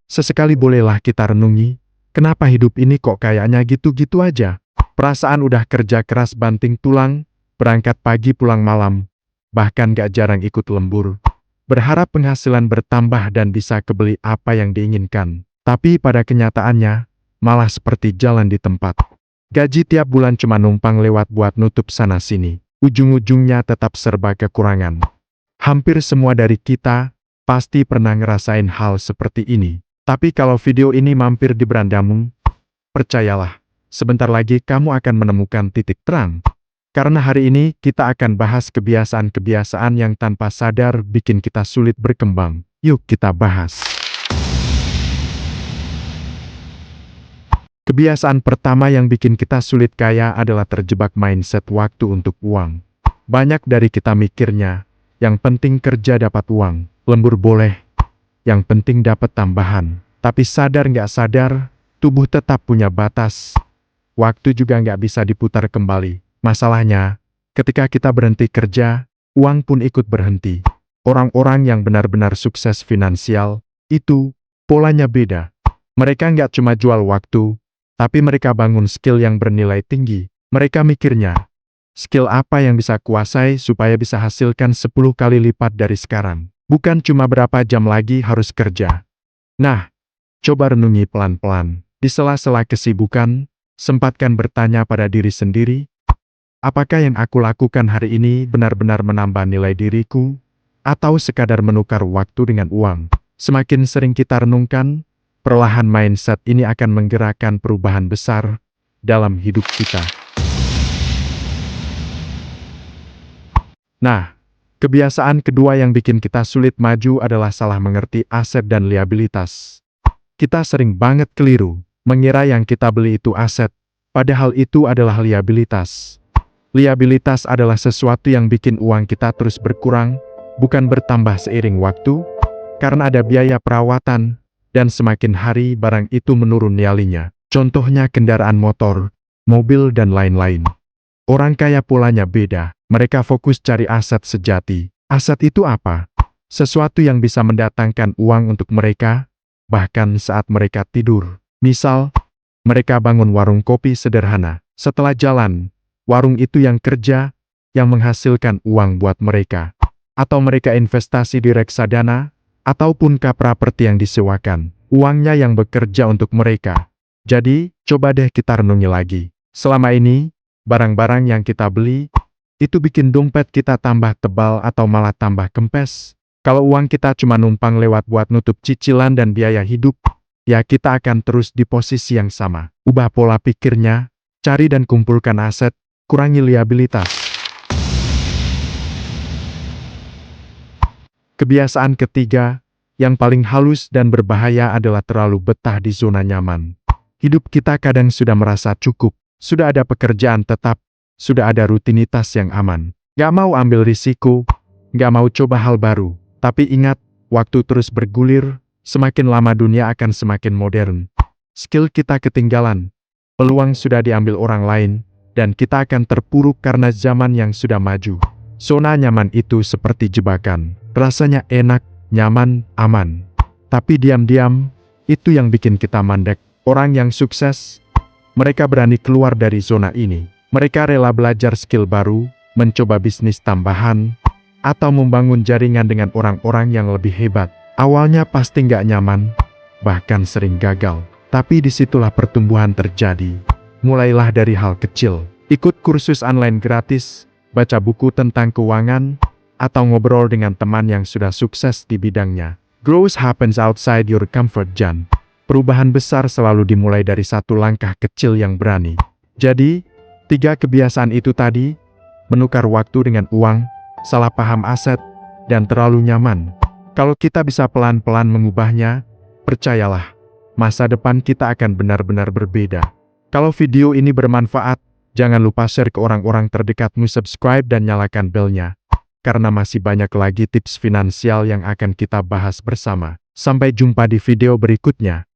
Sesekali bolehlah kita renungi, kenapa hidup ini kok kayaknya gitu-gitu aja? Perasaan udah kerja keras banting tulang, berangkat pagi pulang malam, bahkan gak jarang ikut lembur. Berharap penghasilan bertambah dan bisa kebeli apa yang diinginkan. Tapi pada kenyataannya, malah seperti jalan di tempat. Gaji tiap bulan cuma numpang lewat buat nutup sana-sini. Ujung-ujungnya tetap serba kekurangan. Hampir semua dari kita pasti pernah ngerasain hal seperti ini. Tapi kalau video ini mampir di berandamu, percayalah, sebentar lagi kamu akan menemukan titik terang. Karena hari ini kita akan bahas kebiasaan-kebiasaan yang tanpa sadar bikin kita sulit berkembang. Yuk kita bahas. Kebiasaan pertama yang bikin kita sulit kaya adalah terjebak mindset waktu untuk uang. Banyak dari kita mikirnya, yang penting kerja dapat uang, lembur boleh, yang penting dapat tambahan. Tapi sadar nggak sadar, tubuh tetap punya batas. Waktu juga nggak bisa diputar kembali. Masalahnya, ketika kita berhenti kerja, uang pun ikut berhenti. Orang-orang yang benar-benar sukses finansial, itu polanya beda. Mereka nggak cuma jual waktu, tapi mereka bangun skill yang bernilai tinggi. Mereka mikirnya, skill apa yang bisa kuasai supaya bisa hasilkan 10 kali lipat dari sekarang. Bukan cuma berapa jam lagi harus kerja. Nah, coba renungi pelan-pelan. Di sela-sela kesibukan, sempatkan bertanya pada diri sendiri, apakah yang aku lakukan hari ini benar-benar menambah nilai diriku, atau sekadar menukar waktu dengan uang? Semakin sering kita renungkan, perlahan mindset ini akan menggerakkan perubahan besar dalam hidup kita. Nah, kebiasaan kedua yang bikin kita sulit maju adalah salah mengerti aset dan liabilitas. Kita sering banget keliru, mengira yang kita beli itu aset, padahal itu adalah liabilitas. Liabilitas adalah sesuatu yang bikin uang kita terus berkurang, bukan bertambah seiring waktu, karena ada biaya perawatan, dan semakin hari barang itu menurun nyalinya. Contohnya kendaraan motor, mobil dan lain-lain. Orang kaya polanya beda, mereka fokus cari aset sejati. Aset itu apa? Sesuatu yang bisa mendatangkan uang untuk mereka, bahkan saat mereka tidur. Misal, mereka bangun warung kopi sederhana. Setelah jalan, warung itu yang kerja, yang menghasilkan uang buat mereka. Atau mereka investasi di reksadana, ataupun properti yang disewakan. Uangnya yang bekerja untuk mereka. Jadi, coba deh kita renungi lagi. Selama ini, barang-barang yang kita beli, itu bikin dompet kita tambah tebal atau malah tambah kempes. Kalau uang kita cuma numpang lewat buat nutup cicilan dan biaya hidup, ya kita akan terus di posisi yang sama. Ubah pola pikirnya, cari dan kumpulkan aset, kurangi liabilitas. Kebiasaan ketiga, yang paling halus dan berbahaya adalah terlalu betah di zona nyaman. Hidup kita kadang sudah merasa cukup, sudah ada pekerjaan tetap, sudah ada rutinitas yang aman. Gak mau ambil risiko, gak mau coba hal baru. Tapi ingat, waktu terus bergulir, semakin lama dunia akan semakin modern. Skill kita ketinggalan, peluang sudah diambil orang lain, dan kita akan terpuruk karena zaman yang sudah maju. Zona nyaman itu seperti jebakan. Rasanya enak, nyaman, aman. Tapi diam-diam, itu yang bikin kita mandek. Orang yang sukses, mereka berani keluar dari zona ini. Mereka rela belajar skill baru, mencoba bisnis tambahan, atau membangun jaringan dengan orang-orang yang lebih hebat. Awalnya pasti nggak nyaman, bahkan sering gagal. Tapi disitulah pertumbuhan terjadi. Mulailah dari hal kecil. Ikut kursus online gratis, baca buku tentang keuangan, atau ngobrol dengan teman yang sudah sukses di bidangnya. Growth happens outside your comfort zone. Perubahan besar selalu dimulai dari satu langkah kecil yang berani. Jadi, 3 kebiasaan itu tadi, menukar waktu dengan uang, salah paham aset, dan terlalu nyaman. Kalau kita bisa pelan-pelan mengubahnya, percayalah, masa depan kita akan benar-benar berbeda. Kalau video ini bermanfaat, jangan lupa share ke orang-orang terdekatmu, subscribe dan nyalakan belnya. Karena masih banyak lagi tips finansial yang akan kita bahas bersama. Sampai jumpa di video berikutnya.